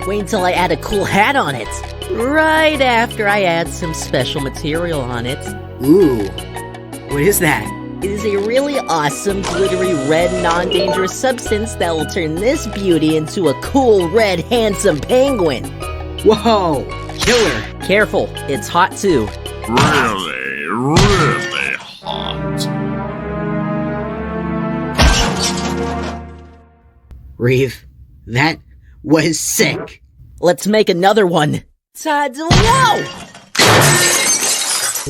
Wait until I add a cool hat on it. Right after I add some special material on it. Ooh, what is that? It is a really awesome, glittery, red, non-dangerous substance that will turn this beauty into a cool, red, handsome penguin. Whoa, killer. Careful, it's hot too. Really, really hot. Reeve, that was sick. Let's make another one. Whoa!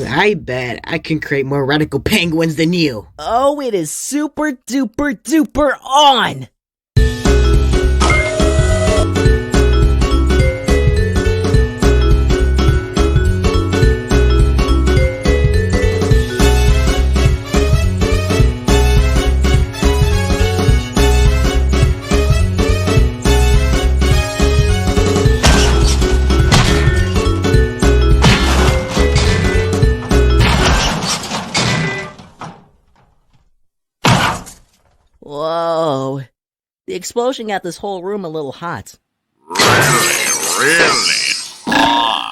I bet I can create more radical penguins than you. Oh, it is super duper duper on! Whoa. The explosion got this whole room a little hot. Really, really hot.